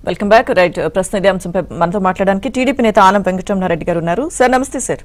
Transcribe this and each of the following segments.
Welcome back. Right, ప్రస్తుతం ఇదే అంశంపై మనతో మాట్లాడడానికి టీడీపీ నేత ఆనం వెంకటరమణారెడ్డి గారు ఉన్నారు. సార్ నమస్తే sir.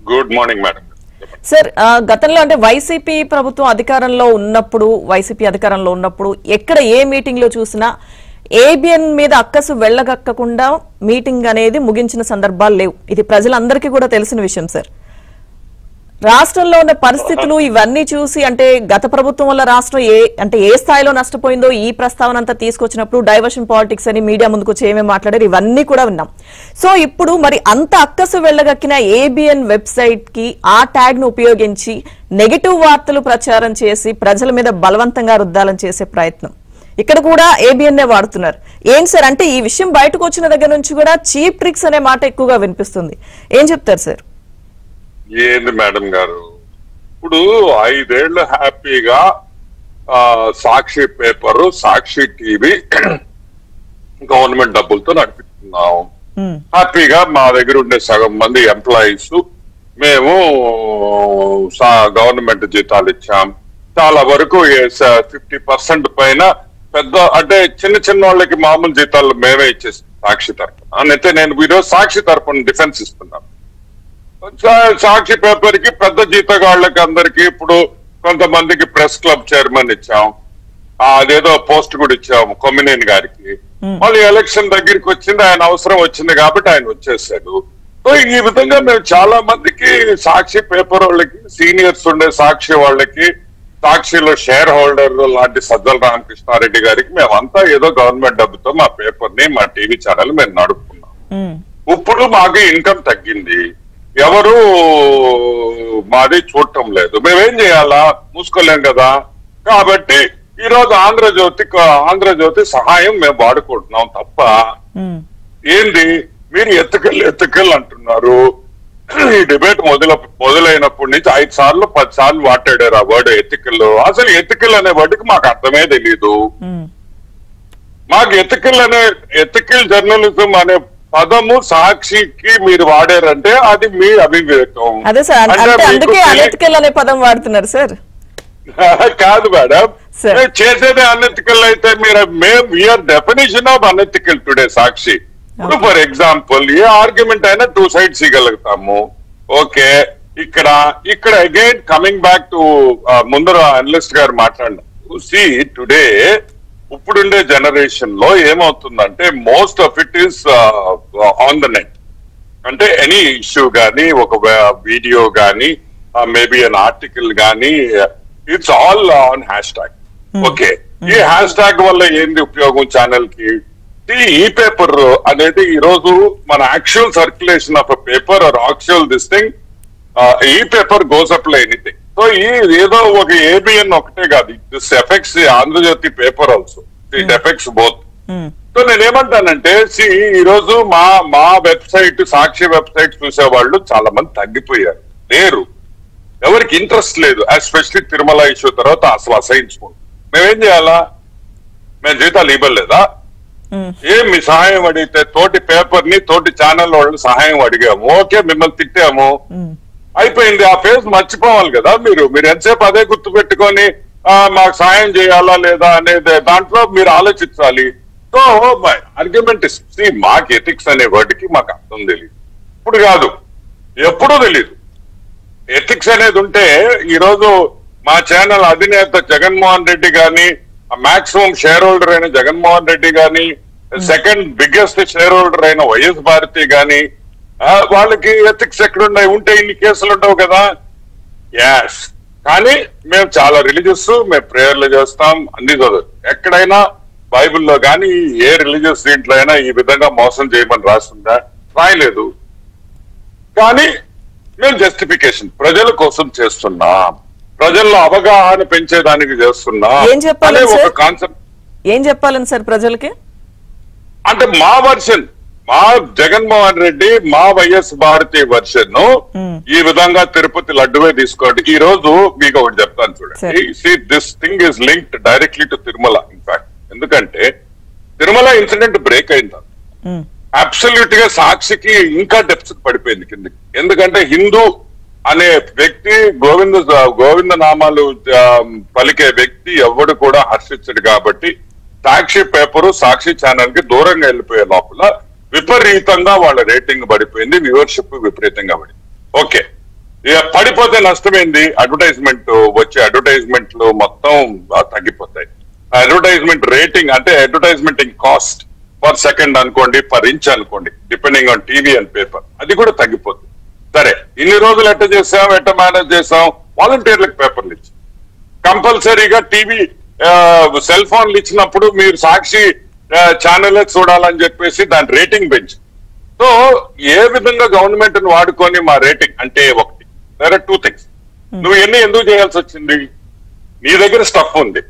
Good morning madam. Sir, గతంలో అంటే వైసీపీ అధికారంలో ఉన్నప్పుడు ఎక్కడ ఏ మీటింగ్ లో చూసినా ఏబిఎన్ మీద అక్కసు వెళ్లగక్కకుండా మీటింగ్ అనేది ముగించిన సందర్భాలు లేవు. ఇది ప్రజలందరికీ కూడా తెలిసిన విషయం సార్. రాష్ట్రంలో ఉన్న పరిస్థితులు ఇవన్నీ చూసి అంటే గత ప్రభుత్వం వల్ల రాష్ట్రం ఏ స్థాయిలో నష్టపోయిందో ఈ ప్రస్తావన అంతా తీసుకొచ్చినప్పుడు డైవర్షన్ పాలిటిక్స్ అని మీడియా ముందుకు వచ్చి ఏమేమి మాట్లాడారు ఇవన్నీ కూడా విన్నాం. సో ఇప్పుడు మరి అంత అక్కసు వెళ్లగక్కిన ఏబిఎన్ వెబ్సైట్ కి ఆ ట్యాగ్ ను ఉపయోగించి నెగటివ్ వార్తలు ప్రచారం చేసి ప్రజల మీద బలవంతంగా రుద్దాలని చేసే ప్రయత్నం ఇక్కడ కూడా ఏబిఎన్ వాడుతున్నారు. ఏంటి సార్, అంటే ఈ విషయం బయటకు వచ్చిన దగ్గర నుంచి కూడా చీప్ ట్రిక్స్ అనే మాట ఎక్కువగా వినిపిస్తుంది. ఏం చెప్తారు సార్? ఏంది మేడం గారు, ఇప్పుడు 5 ఏళ్లు హ్యాపీగా సాక్షి పేపరు, సాక్షి టీవీ గవర్నమెంట్ డబ్బులతో నడిపిస్తున్నాం. హ్యాపీగా మా దగ్గర ఉండే సగం మంది ఎంప్లాయీస్ మేము గవర్నమెంట్ జీతాలు ఇచ్చాం. చాలా వరకు 50% పైన పెద్ద అంటే చిన్న వాళ్ళకి మామూలు జీతాలు మేమే ఇచ్చేస్తాం సాక్షి తరఫున. అయితే నేను ఈరోజు సాక్షి తరఫున డిఫెన్స్ ఇస్తున్నాను. సాక్షి పేపర్ కి పెద్ద జీతగాళ్ళకి అందరికి ఇప్పుడు కొంతమందికి ప్రెస్ క్లబ్ చైర్మన్ ఇచ్చాం, అదేదో పోస్ట్ కూడా ఇచ్చాము కొమ్మినేని గారికి. మళ్ళీ ఎలక్షన్ దగ్గరికి వచ్చింది, ఆయన అవసరం వచ్చింది కాబట్టి ఆయన వచ్చేసాడు. సో ఈ విధంగా మేము చాలా మందికి సాక్షి పేపర్ వాళ్ళకి, సీనియర్స్ ఉండే సాక్షి వాళ్ళకి, సాక్షిలో షేర్ హోల్డర్ లాంటి సజ్జల రామకృష్ణారెడ్డి గారికి మేమంతా ఏదో గవర్నమెంట్ డబ్బుతో మా పేపర్ ని, మా టీవీ ఛానల్ మేము నడుపుకున్నాం. ఇప్పుడు మాకు ఇన్కమ్ తగ్గింది, ఎవరు మాది చూడటం లేదు. మేమేం చేయాలా, మూసుకోలేం కదా. కాబట్టి ఈ రోజు ఆంధ్రజ్యోతి సహాయం మేము వాడుకుంటున్నాం తప్ప ఏంది మీరు ఎత్తుకెళ్ళి అంటున్నారు. ఈ డిబేట్ మొదలైనప్పటి నుంచి 5 సార్లు 10 సార్లు మాట్లాడారు ఆ వర్డ్ ఎత్తుకెళ్ళు. అసలు ఎత్తుకెళ్ళు అనే వర్డ్కి మాకు అర్థమే తెలీదు. మాకు ఎథికల్ జర్నలిజం అనే పదము సాక్షికి మీరు వాడారంటే అది మీ అవివేకం. అదే సార్, అందుకే అనెతికల్ అనే పదం వాడుతున్నారు సార్. కాదు మేడం, చేసేదే అనెతికల్ అయితే we are definition of unethical today Sakshi. ఇప్పుడు ఫర్ ఎగ్జాంపుల్ ఏ ఆర్గ్యుమెంట్ అయినా 2 sides ఇవ్వగలుగుతాము. ఓకే, ఇక్కడ అగైన్ కమింగ్ బ్యాక్ టు ముందర అనలిస్ట్ గారు మాట్లాడినారు. సి టుడే ఇప్పుడుండే జనరేషన్ లో ఏమవుతుందంటే most of it is on the net. అంటే ఎనీ ఇష్యూ గానీ, ఒక వీడియో గానీ, మేబీ అన్ ఆర్టికల్ గానీ, it's all on hashtag. Okay, ఈ హ్యాష్ ట్యాగ్ వల్ల ఏంది ఉపయోగం ఛానల్ కి? ఈ పేపర్ అనేది ఈ రోజు మన actual circulation of a paper or actual this thing, ఈ పేపర్ గోస్ అప్ లో ఎనీథింగ్. సో ఏదో ఒక ఏబిఎన్ ఒకటే కాదు, this effects Andhra Jyothi paper also, it effects both. So నేనేమంటానంటే ఈ రోజు మా వెబ్సైట్, సాక్షి వెబ్సైట్ చూసేవాళ్ళు చాలా మంది తగ్గిపోయారు, లేరు, ఎవరికి ఇంట్రెస్ట్ లేదు. ఎస్పెషల్లీ తిరుమల ఇష్యూ తర్వాత అసలు అసహించుకుంటాం. మేమేం చేయాలా? మేము జీతాలు ఇవ్వలేదా? మీ సహాయం అడిగితే తోటి పేపర్ ని, తోటి ఛానల్ వాళ్ళు సహాయం అడిగాము, ఓకే మిమ్మల్ని తిట్టాము, అయిపోయింది. ఆ ఫేజ్ మర్చిపోవాలి కదా. మీరు ఎంతసేపు అదే గుర్తు పెట్టుకొని మాకు సహాయం చేయాలా లేదా అనేది దాంట్లో మీరు ఆలోచించాలి. సో ఆర్గ్యుమెంట్ మాకు ఎథిక్స్ అనే వర్డ్కి మాకు అర్థం తెలియదు, ఇప్పుడు కాదు ఎప్పుడూ తెలియదు. ఎథిక్స్ అనేది ఉంటే ఈరోజు మా ఛానల్ అధినేత జగన్మోహన్ రెడ్డి గాని, మాక్సిమం షేర్ హోల్డర్ అయిన జగన్మోహన్ రెడ్డి గాని, సెకండ్ బిగ్గెస్ట్ షేర్ హోల్డర్ అయిన వైఎస్ భారతి గాని, వాళ్ళకి ఎథిక్స్ ఎక్కడున్నాయి? ఉంటే ఇన్ని కేసులు ఉండవు కదా. యాస్, కానీ మేము చాలా రిలీజియస్, మేము ప్రేయర్లు చేస్తాం, అన్ని చదువు. ఎక్కడైనా బైబిల్లో కానీ ఏ రిలీజియస్ దీంట్లో అయినా ఈ విధంగా మోసం చేయమని రాస్తుందా? రాయలేదు. కానీ మేము జస్టిఫికేషన్ ప్రజల కోసం చేస్తున్నాం, ప్రజల్లో అవగాహన పెంచేదానికి చేస్తున్నాం. ఒక కాన్సెప్ట్ ఏం చెప్పాలని సార్ ప్రజలకి? అంటే మా వర్షన్, మా జగన్మోహన్ రెడ్డి, మా వైఎస్ భారతి వర్షన్ ఈ విధంగా తిరుపతి లడ్డువే తీసుకోండి. ఈ రోజు మీకు ఒకటి చెప్తాను చూడండి. This thing is linked directly to Tirumala. In fact ఎందుకంటే తిరుమల ఇన్సిడెంట్ బ్రేక్ అయింది, అబ్సల్యూట్ గా సాక్షికి ఇంకా డెప్స్ పడిపోయింది కిందకి. ఎందుకంటే హిందూ అనే వ్యక్తి, గోవింద నామాలు పలికే వ్యక్తి ఎవడు కూడా హర్షించడు కాబట్టి సాక్షి పేపరు సాక్షి ఛానల్ కి దూరంగా వెళ్ళిపోయే లోపల విపరీతంగా వాళ్ళ రేటింగ్ పడిపోయింది, వ్యూవర్షిప్ విపరీతంగా పడింది. ఓకే, పడిపోతే నష్టమైంది, అడ్వర్టైజ్మెంట్ వచ్చే అడ్వర్టైజ్మెంట్లు మొత్తం తగ్గిపోతాయి. అడ్వర్టైజ్మెంట్ రేటింగ్ అంటే అడ్వర్టైజ్మెంటింగ్ కాస్ట్ పర్ సెకండ్ అనుకోండి, పర్ ఇంచ్ అనుకోండి, depending on TV and paper, అది కూడా తగ్గిపోతుంది. సరే, ఇన్ని రోజులు ఎట్ట చేసాం, ఎట్ట మేనేజ్ చేసాం? వాలంటీర్లకు పేపర్లు ఇచ్చి కంపల్సరీగా టీవీ సెల్ ఫోన్లు ఇచ్చినప్పుడు మీరు సాక్షి ఛానల్ చూడాలని చెప్పేసి దాని రేటింగ్ పెంచి, సో ఏ విధంగా గవర్నమెంట్ ని వాడుకొని మా రేటింగ్ అంటే ఒకటి, దేర్ ఆర్ 2 things. నువ్వు ఎందుకు చేయాల్సి వచ్చింది? నీ దగ్గర స్టఫ్ ఉంది,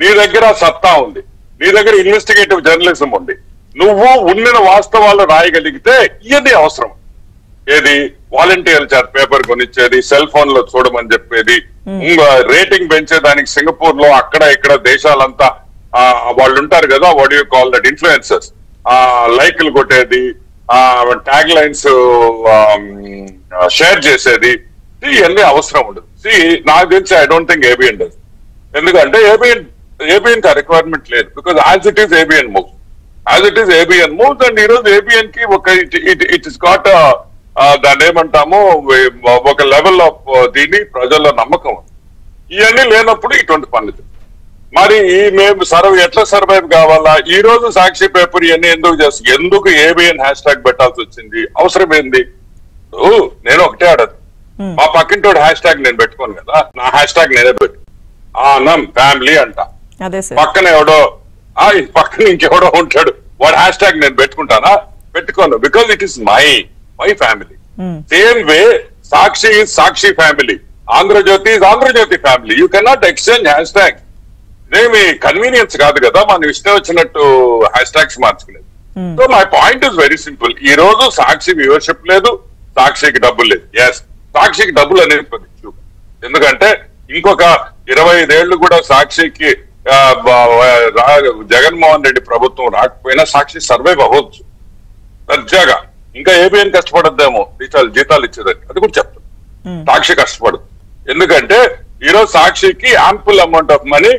నీ దగ్గర సత్తా ఉంది, నీ దగ్గర ఇన్వెస్టిగేటివ్ జర్నలిజం ఉంది, నువ్వు ఉన్న వాస్తవాలు రాయగలిగితే ఇవన్నీ అవసరం. ఏది వాలంటీర్ల చేత పేపర్ కొనిచ్చేది, సెల్ ఫోన్ లో చూడమని చెప్పేది, రేటింగ్ పెంచేదానికి సింగపూర్ లో అక్కడ ఇక్కడ దేశాలంతా వాళ్ళు ఉంటారు కదా, what you call that, influencers, లైక్లు కొట్టేది, ట్యాగ్ లైన్స్ షేర్ చేసేది, ఇవన్నీ అవసరం ఉండదు. నాకు తెలిసి I don't think ABN does. ఎందుకంటే ఏబిఎన్ కి రిక్వైర్మెంట్ లేదు, because as it is ABN moves, and ఈ రోజు ఏబిఎన్ కి ఒక ఇట్ ఇస్ గాట్ దాన్ని ఏమంటాము, ఒక లెవెల్ ఆఫ్ దీని ప్రజల్లో నమ్మకం. ఇవన్నీ లేనప్పుడు ఇటువంటి పనులు మరి మేము ఎట్లా సర్వైవ్ కావాలా? ఈ రోజు సాక్షి పేపర్ ఇవన్నీ ఎందుకు ఏబిఎన్ హ్యాష్ ట్యాగ్ పెట్టాల్సి వచ్చింది? అవసరం ఏంది? నేను ఒకటే అడదు, మా పక్కింటోడు హ్యాష్ ట్యాగ్ నేను పెట్టుకోను కదా, నా హ్యాష్ ట్యాగ్ నేనే పెట్టు, నమ్ ఫ్యామిలీ అంట, పక్కన ఎవడో పక్కన ఇంకెవడో ఉంటాడు, వాడు హ్యాష్ ట్యాగ్ నేను పెట్టుకుంటానా? పెట్టుకోను, because it is my family. Same way Sakshi is Sakshi family, Andhra Jyothi is Andhra Jyothi family. You cannot exchange hashtag. ఇదేమి కన్వీనియన్స్ కాదు కదా, మనం ఇష్టం వచ్చినట్టు హ్యాష్ ట్యాగ్స్ మార్చుకునేది. So my point is very simple. ఈ రోజు సాక్షి వ్యూవర్షిప్ లేదు, సాక్షికి డబ్బులు లేదు. ఎస్, సాక్షికి డబ్బులు అనేది కొద్ది ఇష్యూ, ఎందుకంటే ఇంకొక 25 ఏళ్లు కూడా సాక్షికి జగన్మోహన్ రెడ్డి ప్రభుత్వం రాకపోయినా సాక్షి సర్వైవ్ అవ్వచ్చు దర్జాగా. ఇంకా ఏబిఎన్ కష్టపడద్దేమో జీతాలు ఇచ్చేదానికి, అది కూడా చెప్తాను. సాక్షి కష్టపడదు, ఎందుకంటే ఈరోజు సాక్షికి యాంపుల్ అమౌంట్ ఆఫ్ మనీ,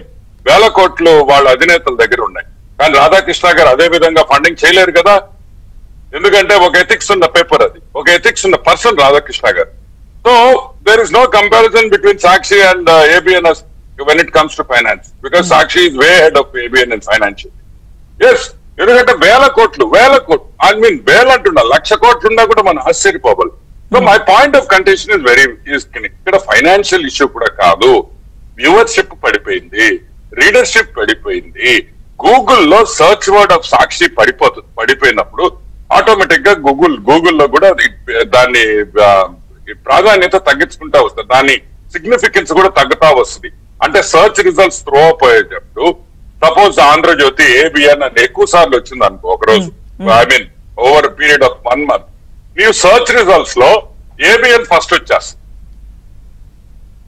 1000 కోట్లు వాళ్ళ అధినేతల దగ్గర ఉన్నాయి. కానీ రాధాకృష్ణ గారు అదే విధంగా ఫండింగ్ చేయలేరు కదా, ఎందుకంటే ఒక ఎథిక్స్ ఉన్న పేపర్, అది ఒక ఎథిక్స్ ఉన్న person Radhakrishna garu. So there is no comparison between Sakshi and ABN when it comes to finance, because Sakshi is way ahead of ABN in financial. Yes, ఎందుకంటే 1000 కోట్లు, ఐ మీన్ 1000 అంటున్నా, 1,00,000 కోట్లు ఉన్నా కూడా మనం ఆశ్చర్యపోవాలి. So my point of contention is very ఇక్కడ financial issue కూడా కాదు, వ్యూవర్షిప్ పడిపోయింది, రీడర్షిప్ పడిపోయింది. గూగుల్లో సర్చ్ వర్డ్ ఆఫ్ సాక్షి పడిపోయినప్పుడు ఆటోమేటిక్ గా గూగుల్లో కూడా దాన్ని ప్రాధాన్యత తగ్గించుకుంటా వస్తుంది, దాని సిగ్నిఫికెన్స్ కూడా తగ్గుతా వస్తుంది. అంటే సర్చ్ రిజల్ట్స్ త్రో అయిపోయేటప్పుడు సపోజ్ ఆంధ్రజ్యోతి ఏబిఎన్ అని ఎక్కువ సార్లు వచ్చింది అనుకో ఒక రోజు, I mean over period of 1 month, నీవు సర్చ్ రిజల్ట్స్ లో ఏబిఎన్ ఫస్ట్ వచ్చేస్తుంది.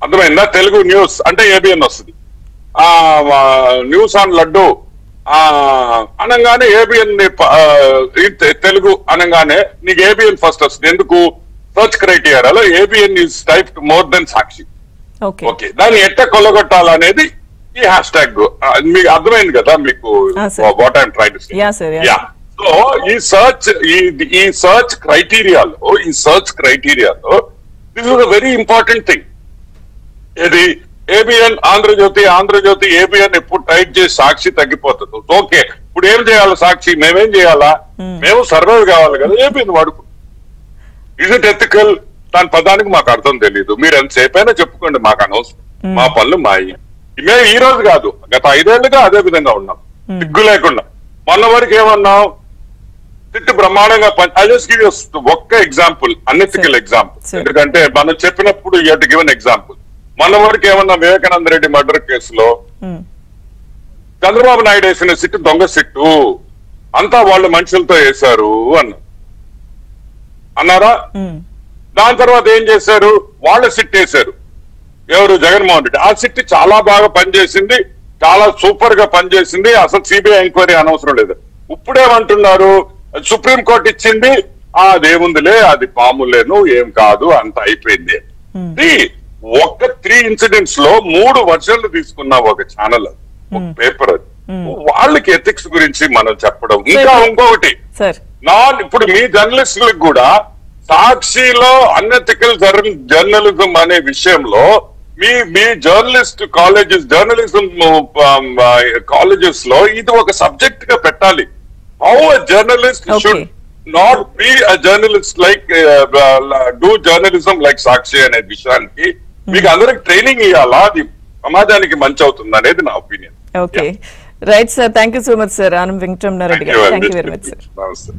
అర్థమైందా? తెలుగు న్యూస్ అంటే ఏబిఎన్ వస్తుంది, న్యూస్ ఆన్ లడ్డు అనగానే ఏబిఎన్ తెలుగు అనగానే నీకు ఏబిఎన్ ఫస్ట్ వస్తుంది. ఎందుకు? సర్చ్ క్రైటీరియాలో ABN is typed more than Sakshi. Okay, దాన్ని ఎట్ట కొలగొట్టాలనేది ఈ హ్యాష్ ట్యాగ్. మీకు అర్థమైంది కదా మీకు what I'm trying to say? So ఈ సర్చ్ క్రైటీరియాలో this is a very important thing. ఇది ఏబిఎన్ ఆంధ్రజ్యోతి ఏబిఎన్ ఎప్పుడు టైప్ చేసి సాక్షి తగ్గిపోతుంది. ఓకే, ఇప్పుడు ఏం చేయాలి సాక్షి? మేమేం చేయాలా? మేము సర్వైవ్ కావాలి కదా, ఏబిఎన్ వాడుకో. Is it ethical? దాని పదానికి మాకు అర్థం తెలియదు, మీరు ఎంతసేపు అయినా చెప్పుకోండి, మాకు అనవసరం, మా పనులు మాయి. మేము ఈ రోజు కాదు, గత 5 ఏళ్లుగా అదే విధంగా ఉన్నాం, సిగ్గు లేకుండా. మొన్న వరకు ఏమన్నాం? తిట్టు బ్రహ్మాండంగా ఒక్క ఎగ్జాంపుల్, అన్ఎథికల్ ఎగ్జాంపుల్, ఎందుకంటే మనం చెప్పినప్పుడు you have to give an example. మొన్న వరకు ఏమన్నా వివేకానంద రెడ్డి మర్డర్ కేసులో చంద్రబాబు నాయుడు వేసిన సిట్టు దొంగ సిట్టు, అంతా వాళ్ళు మనుషులతో వేశారు అన్నారా? దాని తర్వాత ఏం చేశారు? వాళ్ళ సిట్ వేశారు. ఎవరు? జగన్మోహన్ రెడ్డి. ఆ సిట్ చాలా బాగా పనిచేసింది, చాలా సూపర్ గా పనిచేసింది, అసలు సిబిఐ ఎంక్వైరీ అనవసరం లేదు. ఇప్పుడేమంటున్నారు? సుప్రీంకోర్టు ఇచ్చింది, అదేముందిలే, అది పాములేను, ఏం కాదు, అంత అయిపోయింది. ఒక్క 3 ఇన్సిడెంట్స్ లో 3 వర్షన్లు తీసుకున్న ఒక ఛానల్, ఒక పేపర్, అది వాళ్ళకి ఎథిక్స్ గురించి మనం చెప్పడం. ఇంకా ఇంకొకటి సార్, ఇప్పుడు మీ జర్నలిస్టులకు కూడా సాక్షిలో అన్ఎథికల్ జర్నలిజం అనే విషయంలో మీ జర్నలిస్ట్ కాలేజెస్, జర్నలిజం కాలేజెస్ లో ఇది ఒక సబ్జెక్ట్ గా పెట్టాలి. How a journalist should not be a journalist like do journalism like Sakshi అనే విషయానికి మీకు అందరికి ట్రైనింగ్ ఇవ్వాలా, అది సమాజానికి మంచి అవుతుంది అనేది నా opinion. Okay, right sir. Thank you so much sir. Anam Venkataramana Reddy గారు, thank you very much sir. నమస్తే.